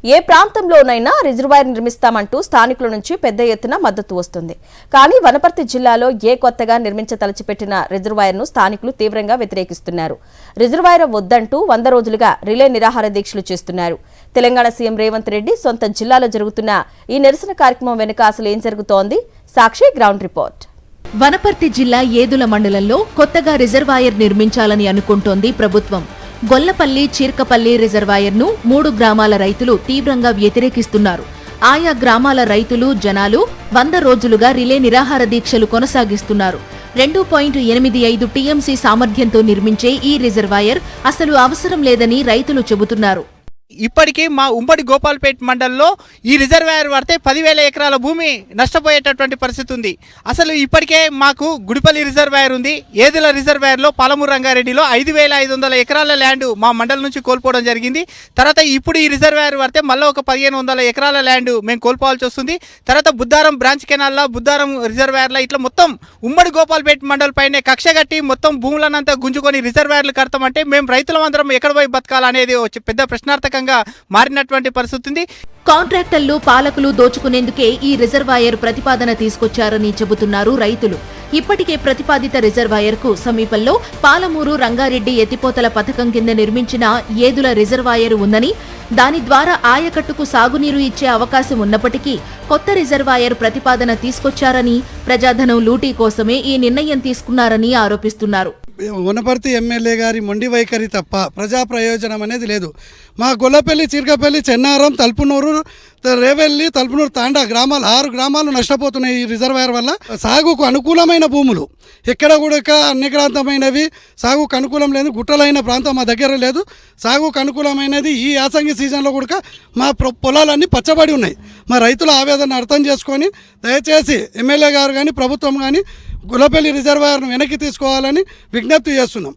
ఏ ప్రాంతంలోనైనా reservoir నిర్మిస్తామంటూ స్థానికుల నుంచి పెద్ద ఎత్తున మద్దతు వస్తుంది. కానీ వనపర్తి జిల్లాలో కొత్తగా నిర్మించతలచిపెట్టిన రిజర్వాయర్ను స్థానికులు తీవ్రంగా వ్యతిరేకిస్తున్నారు. రిజర్వాయర్ వద్దంటూ 100 రోజులుగా రిలే నిరాహార దీక్షలు చేస్తున్నారు. తెలంగాణ సీఎం రేవంత్ రెడ్డి సొంత జిల్లాలో జరుగుతున్న ఈ నిరసన కార్యక్రమం వెనుక అసలు ఏం జరుగుతోంది? సాక్షి గ్రౌండ్ రిపోర్ట్. వనపర్తి జిల్లా ఏదుల మండలంలో కొత్తగా రిజర్వాయర్ నిర్మించాలని అనుకుంటోంది ప్రభుత్వం. గొల్లపల్లి, చీర్కపల్లి రిజర్వాయర్ను 3 గ్రామాల రైతులు తీవ్రంగా వ్యతిరేకిస్తున్నారు. ఆయా గ్రామాల రైతులు, జనాలు 100 రోజులుగా రిలే నిరాహార దీక్షలు కొనసాగిస్తున్నారు. 2.85 టీఎంసీ సామర్థ్యంతో నిర్మించే ఈ రిజర్వాయర్ అసలు అవసరం లేదని రైతులు చెబుతున్నారు. ఇప్పటికీ మా ఉమ్మడి గోపాల్పేట్ మండలంలో ఈ రిజర్వాయర్ పడితే 10,000 ఎకరాల భూమి నష్టపోయేటటువంటి పరిస్థితి ఉంది. అసలు ఇప్పటికే మాకు గుడిపల్లి రిజర్వాయర్ ఉంది. ఏదుల రిజర్వాయర్లో పాలమూరు రంగారెడ్డిలో 5,500 ఎకరాల ల్యాండ్ మా మండలం నుంచి కోల్పోవడం జరిగింది. తర్వాత ఇప్పుడు ఈ రిజర్వాయర్ పడితే మళ్ళీ ఒక 1,500 ఎకరాల ల్యాండ్ మేము కోల్పోవాల్సి వస్తుంది. తర్వాత బుద్ధారం బ్రాంచ్ కెనాల్లో, బుద్ధారం రిజర్వాయర్లో ఇట్లా మొత్తం ఉమ్మడి గోపాల్పేట్ మండలం పైనే కక్ష కట్టి మొత్తం భూములనంతా గుంజుకొని రిజర్వాయర్లు కడతామంటే మేము రైతులమందరం ఎక్కడ పోయి బతకాలనేది పెద్ద ప్రశ్నార్థకంగా మారినటువంటి పరిస్థితి ఉంది. కాంట్రాక్టర్లు, పాలకులు దోచుకునేందుకే ఈ రిజర్వాయర్ ప్రతిపాదన తీసుకొచ్చారని చెబుతున్నారు రైతులు. ఇప్పటికే ప్రతిపాదిత రిజర్వాయర్కు సమీపంలో పాలమూరు రంగారెడ్డి ఎత్తిపోతల పథకం కింద నిర్మించిన ఏదుల రిజర్వాయర్ ఉందని, దాని ద్వారా ఆయకట్టుకు సాగునీరు ఇచ్చే అవకాశం ఉన్నప్పటికీ కొత్త రిజర్వాయర్ ప్రతిపాదన తీసుకొచ్చారని, ప్రజాధనం లూటీ కోసమే ఈ నిర్ణయం తీసుకున్నారని ఆరోపిస్తున్నారు. వనపర్తి ఎమ్మెల్యే గారి మొండి వైఖరి తప్ప ప్రజా ప్రయోజనం అనేది లేదు. మా గొల్లపల్లి, చీర్కపల్లి, చెన్నారం, తలుపునూరు, రేవెల్లి, తలుపునూరు తాండా గ్రామాలు 6 గ్రామాలు నష్టపోతున్నాయి ఈ రిజర్వాయర్ వల్ల. సాగుకు అనుకూలమైన భూములు ఎక్కడ కూడా అన్యక్రాంతమైనవి, సాగుకు అనుకూలం లేదు. గుట్టలైన ప్రాంతం మా దగ్గర లేదు. సాగుకు అనుకూలమైనది ఈ యాసంగి సీజన్లో కూడా మా పొలాలన్నీ పచ్చబడి ఉన్నాయి. మా రైతుల ఆవేదన అర్థం చేసుకొని దయచేసి ఎమ్మెల్యే గారు కానీ ప్రభుత్వం కానీ గొల్లపల్లి రిజర్వాయర్ను వెనక్కి తీసుకోవాలని విజ్ఞప్తి చేస్తున్నాం.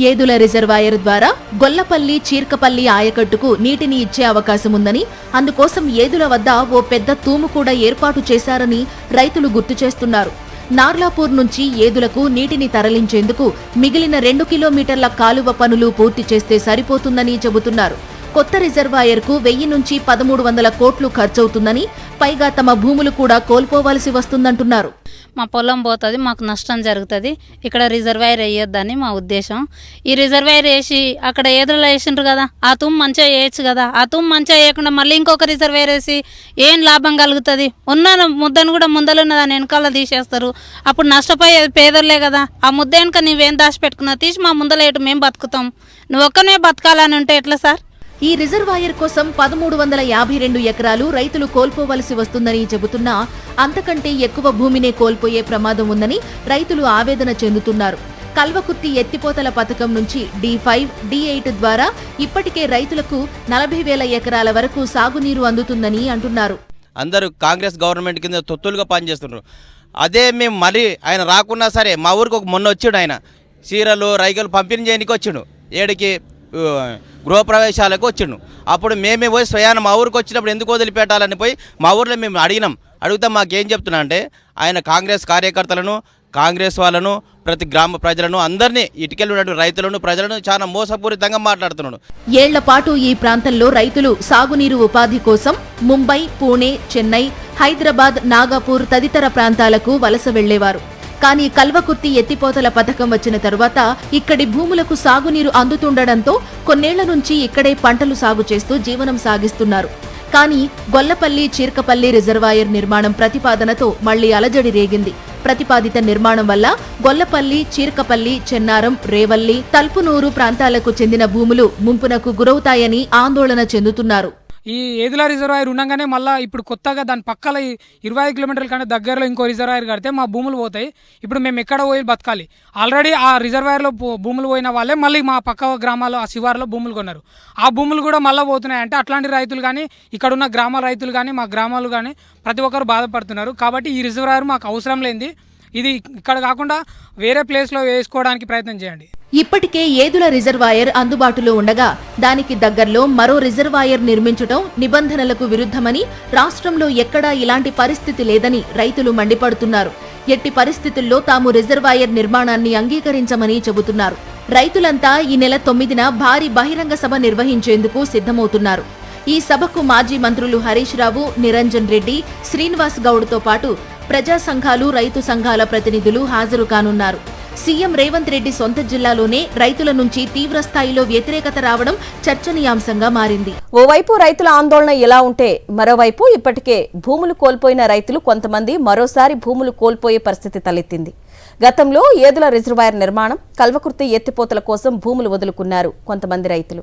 ఏదుల రిజర్వాయర్ ద్వారా గొల్లపల్లి, చీర్కపల్లి ఆయకట్టుకు నీటిని ఇచ్చే అవకాశం ఉందని, అందుకోసం ఏదుల వద్ద ఓ పెద్ద తూము కూడా ఏర్పాటు చేశారని రైతులు గుర్తు చేస్తున్నారు. నార్లాపూర్ నుంచి ఏదులకు నీటిని తరలించేందుకు మిగిలిన 2 కిలోమీటర్ల కాలువ పనులు పూర్తి చేస్తే సరిపోతుందని చెబుతున్నారు. కొత్త రిజర్వాయర్కు 1000 నుంచి 1,300 కోట్లు ఖర్చవుతుందని, పైగా తమ భూములు కూడా కోల్పోవాల్సి వస్తుందంటున్నారు. మా పొలం పోతుంది, మాకు నష్టం జరుగుతుంది. ఇక్కడ రిజర్వాయర్ వేయొద్దని మా ఉద్దేశం. ఈ రిజర్వాయర్ వేసి అక్కడ ఏదులో వేసిండ్రు కదా, ఆ తుమ్ము మంచిగా వేయచ్చు కదా. ఆ తుమ్ము మంచిగా వేయకుండా మళ్ళీ ఇంకొక రిజర్వాయర్ వేసి ఏం లాభం కలుగుతుంది? ఉన్న ముద్దను కూడా ముందలున్న దాన్ని వెనకాల తీసేస్తారు. అప్పుడు నష్టపోయేది పేదలే కదా. ఆ ముద్ద వెనుక నువ్వేం దాచిపెట్టుకున్నావు తీసి మా ముందలేటు మేము బతుకుతాం. నువ్వు ఒక్కనే బతకాలని ఉంటే ఎట్లా సార్? ఈ రిజర్వాయర్ కోసం 1,352 ఎకరాలు రైతులు కోల్పోవలసి వస్తుందని చెబుతున్నా, అంతకంటే ఎక్కువ భూమినే కోల్పోయే ప్రమాదం ఉందని రైతులు ఆవేదన చెందుతున్నారు. కల్వకుర్తి ఎత్తిపోతల పథకం నుంచి D5, D8 ద్వారా ఇప్పటికే రైతులకు 40,000 ఎకరాల వరకు సాగునీరు అందుతుందని అంటున్నారు. అందరూ కాంగ్రెస్ గవర్నమెంట్ కింద తొత్తులుగా పనిచేస్తున్నారు. అదే మేము మళ్ళీ ఆయన రాకున్నా సరే మా ఊరికి మొన్న వచ్చాడు. ఆయన చీరలు, రైకలు పంపిణీ చేయడానికి వచ్చాడు. ఏడికి గృహప్రవేశాలకు వచ్చిండు. అప్పుడు మేమే పోయి స్వయాన మా ఊరికి వచ్చినప్పుడు ఎందుకు వదిలిపెట్టాలని పోయి మా ఊర్లో మేము అడిగితే మాకేం చెప్తున్నా అంటే, ఆయన కాంగ్రెస్ కార్యకర్తలను, కాంగ్రెస్ వాళ్ళను, ప్రతి గ్రామ ప్రజలను అందరినీ ఇటుకెళ్ళినటువంటి రైతులను, ప్రజలను చాలా మోసపూరితంగా మాట్లాడుతున్నాడు. ఏళ్లపాటు ఈ ప్రాంతంలో రైతులు సాగునీరు ఉపాధి కోసం ముంబై, పూణే, చెన్నై, హైదరాబాద్, నాగపూర్ తదితర ప్రాంతాలకు వలస వెళ్లేవారు. కానీ కల్వకుర్తి ఎత్తిపోతల పథకం వచ్చిన తరువాత ఇక్కడి భూములకు సాగునీరు అందుతుండడంతో కొన్నేళ్ల నుంచి ఇక్కడే పంటలు సాగు చేస్తూ జీవనం సాగిస్తున్నారు. కానీ గొల్లపల్లి, చీర్కపల్లి రిజర్వాయర్ నిర్మాణం ప్రతిపాదనతో మళ్లీ అలజడి రేగింది. ప్రతిపాదిత నిర్మాణం వల్ల గొల్లపల్లి, చీర్కపల్లి, చెన్నారం, రేవల్లి, తల్పునూరు ప్రాంతాలకు చెందిన భూములు ముంపునకు గురవుతాయని ఆందోళన చెందుతున్నారు. ఈ ఏదుల రిజర్వాయర్ ఉండగానే మళ్ళీ ఇప్పుడు కొత్తగా దాని పక్కల 25 కిలోమీటర్ల కంటే దగ్గరలో ఇంకో రిజర్వాయర్ కడితే మా భూములు పోతాయి. ఇప్పుడు మేము ఎక్కడ పోయి బతకాలి? ఆల్రెడీ ఆ రిజర్వాయర్లో భూములు పోయిన వాళ్ళే మళ్ళీ మా పక్క గ్రామాల్లో, ఆ శివారులో భూములు కొన్నారు. ఆ భూములు కూడా మళ్ళీ పోతున్నాయి. అంటే అట్లాంటి రైతులు కానీ, ఇక్కడ ఉన్న గ్రామాల రైతులు కానీ, మా గ్రామాలు కానీ ప్రతి ఒక్కరు బాధపడుతున్నారు. కాబట్టి ఈ రిజర్వాయర్ మాకు అవసరం లేనిది. ఇది ఇక్కడ కాకుండా వేరే ప్లేస్లో వేసుకోవడానికి ప్రయత్నం చేయండి. ఇప్పటికే ఏదుల రిజర్వాయర్ అందుబాటులో ఉండగా దానికి దగ్గర్లో మరో రిజర్వాయర్ నిర్మించడం నిబంధనలకు విరుద్ధమని, రాష్ట్రంలో ఎక్కడా ఇలాంటి పరిస్థితి లేదని రైతులు మండిపడుతున్నారు. ఎట్టి పరిస్థితుల్లో తాము రిజర్వాయర్ నిర్మాణాన్ని అంగీకరించమని చెబుతున్నారు. రైతులంతా ఈ నెల 9న భారీ బహిరంగ సభ నిర్వహించేందుకు సిద్ధమవుతున్నారు. ఈ సభకు మాజీ మంత్రులు హరీష్ రావు, నిరంజన్ రెడ్డి, శ్రీనివాస్ గౌడ్తో పాటు ప్రజా సంఘాలు, రైతు సంఘాల ప్రతినిధులు హాజరు కానున్నారు. సీఎం రేవంత్ రెడ్డి సొంత జిల్లాలోనే రైతుల నుంచి తీవ్ర స్థాయిలో వ్యతిరేకత రావడం చర్చనీయాంశంగా మారింది. ఓవైపు రైతుల ఆందోళన ఇలా ఉంటే మరోవైపు ఇప్పటికే భూములు కోల్పోయిన రైతులు కొంతమంది మరోసారి భూములు కోల్పోయే పరిస్థితి తలెత్తింది. గతంలో ఏదుల రిజర్వాయర్ నిర్మాణం, కల్వకుర్తి ఎత్తిపోతల కోసం భూములు వదులుకున్నారు కొంతమంది రైతులు.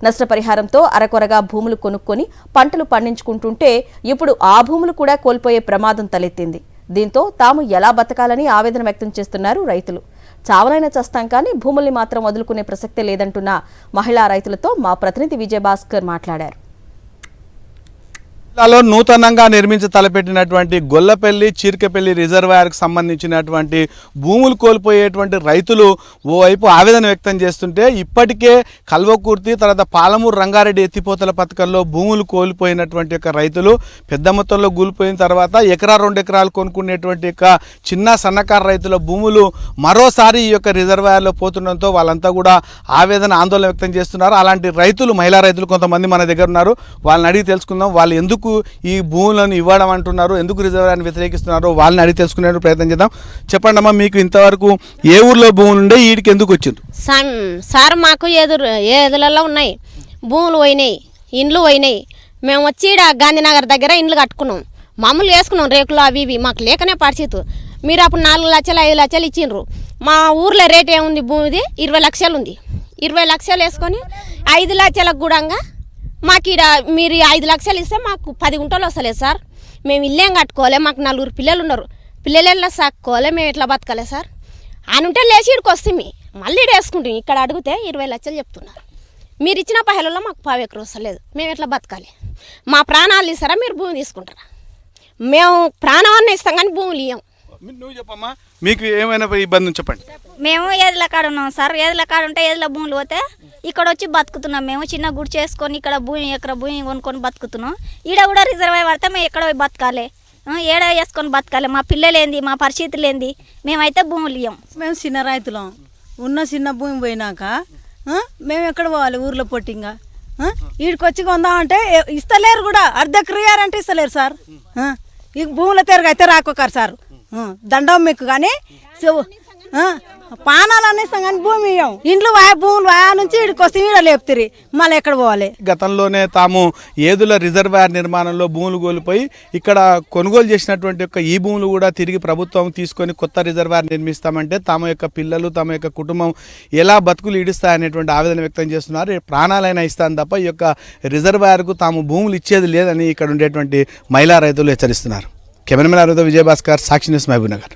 నష్టపరిహారంతో అరకొరగా భూములు కొనుక్కొని పంటలు పండించుకుంటుంటే ఇప్పుడు ఆ భూములు కూడా కోల్పోయే ప్రమాదం తలెత్తింది. దీంతో తాము ఎలా బతకాలని ఆవేదన వ్యక్తం చేస్తున్నారు రైతులు. చావలైనా చస్తాం కానీ భూముల్ని మాత్రం వదులుకునే ప్రసక్తే లేదంటున్న మహిళా రైతులతో మా ప్రతినిధి విజయభాస్కర్ మాట్లాడారు. జిల్లాలో నూతనంగా నిర్మించి తలపెట్టినటువంటి గొల్లపల్లి, చీర్కపల్లి రిజర్వాయర్కు సంబంధించినటువంటి భూములు కోల్పోయేటువంటి రైతులు ఓవైపు ఆవేదన వ్యక్తం చేస్తుంటే ఇప్పటికే కల్వకుర్తి, తర్వాత పాలమూరు రంగారెడ్డి ఎత్తిపోతల పథకంలో భూములు కోల్పోయినటువంటి యొక్క రైతులు పెద్ద మొత్తంలో కూలిపోయిన తర్వాత ఎకరా 2 ఎకరాలు కొనుక్కునేటువంటి యొక్క చిన్న సన్నకారు రైతుల భూములు మరోసారి ఈ యొక్క రిజర్వాయర్లో పోతుండడంతో వాళ్ళంతా కూడా ఆందోళన వ్యక్తం చేస్తున్నారు. అలాంటి రైతులు, మహిళా రైతులు కొంతమంది మన దగ్గర ఉన్నారు. వాళ్ళని అడిగి తెలుసుకుందాం. వాళ్ళు ఎందుకు ఈ భూములను ఇవ్వడం అంటున్నారు, ఎందుకు రిజర్వాయర్ని వ్యతిరేకిస్తున్నారో వాళ్ళని అడిగి తెలుసుకునే ప్రయత్నం చేద్దాం. చెప్పండి అమ్మా, మీకు ఇంతవరకు ఏ ఊర్లో భూములు ఉండే, వీడికి ఎందుకు వచ్చింది? సార్ మాకు ఏదులలో ఉన్నాయి భూములు పోయినాయి, ఇండ్లు పోయినాయి. మేము వచ్చి గాంధీనగర్ దగ్గర ఇండ్లు కట్టుకున్నాం, మామూలు వేసుకున్నాం రేకులు అవి ఇవి. మాకు లేకనే పరిస్థితి. మీరు అప్పుడు 4 లక్షలు 5 లక్షలు ఇచ్చిండ్రు. మా ఊర్లో రేట్ ఏముంది, భూమిది 20 లక్షలు ఉంది. 20 లక్షలు వేసుకొని 5 లక్షలకు కూడా మాకు ఇక్కడ మీరు 5 లక్షలు ఇస్తే మాకు 10 గుంటలు వస్తలేదు సార్. మేము ఇల్లేం కట్టుకోవాలి, మాకు 4 పిల్లలు ఉన్నారు, పిల్లలు సాక్కోవాలి, మేము ఎట్లా బతకాలి సార్? అనుంటే లేచి ఇక్కడికి వస్తే మళ్ళీ వేసుకుంటాం. ఇక్కడ అడిగితే 20 లక్షలు చెప్తున్నారు. మీరు ఇచ్చిన పహలలో మాకు 10 ఎకరం వస్తలేదు, మేము ఎట్లా బతకాలి? మా ప్రాణాలు ఇస్తారా, మీరు భూమి తీసుకుంటారా? మేము ప్రాణాన్ని ఇస్తాం కానీ భూములు ఇవ్వం. నువ్వు చెప్పమ్మా, మీకు ఏమైనా ఇబ్బంది చెప్పండి. మేము ఏదుల కాడ ఉన్నాం సార్. ఏదుల కాడ ఉంటే ఏదుల భూములు పోతే ఇక్కడ వచ్చి బతుకుతున్నాం. మేము చిన్న గుడి చేసుకొని ఇక్కడ ఎకరా భూమి కొనుక్కొని బతుకుతున్నాం. ఈడ కూడా రిజర్వాయర్ పడితే మేము ఎక్కడ పోయి బతకాలి, ఏడ వేసుకొని బతకాలి? మా పిల్లలేంది, మా పరిస్థితులు ఏంది? మేమైతే భూములు ఇవ్వం. మేము చిన్న రైతులం. ఉన్న చిన్న భూమి పోయినాక మేము ఎక్కడ పోవాలి? ఊర్లో పొట్టింగా వీడికి వచ్చి కొందామంటే ఇస్తలేరు కూడా. అర్ధ ఎకరం ఇస్తలేరు సార్. ఈ భూముల తెరగ అయితే రాకొకరు సార్. దండం మీకు కానీ పానాలు అనిస్తాం కానీ భూమి ఇవ్వం. ఇండ్లు భూములు నుంచి ఇక్కడికి వస్తే ఈడ లేపుతారు, మళ్ళీ ఎక్కడ పోవాలి? గతంలోనే తాము ఏదుల రిజర్వాయర్ నిర్మాణంలో భూములు కోల్పోయి ఇక్కడ కొనుగోలు చేసినటువంటి యొక్క ఈ భూములు కూడా తిరిగి ప్రభుత్వం తీసుకొని కొత్త రిజర్వాయర్ నిర్మిస్తామంటే తమ యొక్క పిల్లలు, తమ యొక్క కుటుంబం ఎలా బతుకులు ఈడుస్తాయనేటువంటి ఆవేదన వ్యక్తం చేస్తున్నారు. ప్రాణాలైనా ఇస్తాను తప్ప ఈ యొక్క రిజర్వాయర్కు తాము భూములు ఇచ్చేది లేదని ఇక్కడ ఉండేటువంటి మహిళా రైతులు హెచ్చరిస్తున్నారు. కెమెరామెన్ విజయభాస్కర్, సాక్షి న్యూస్, మహబూబ్నగర్.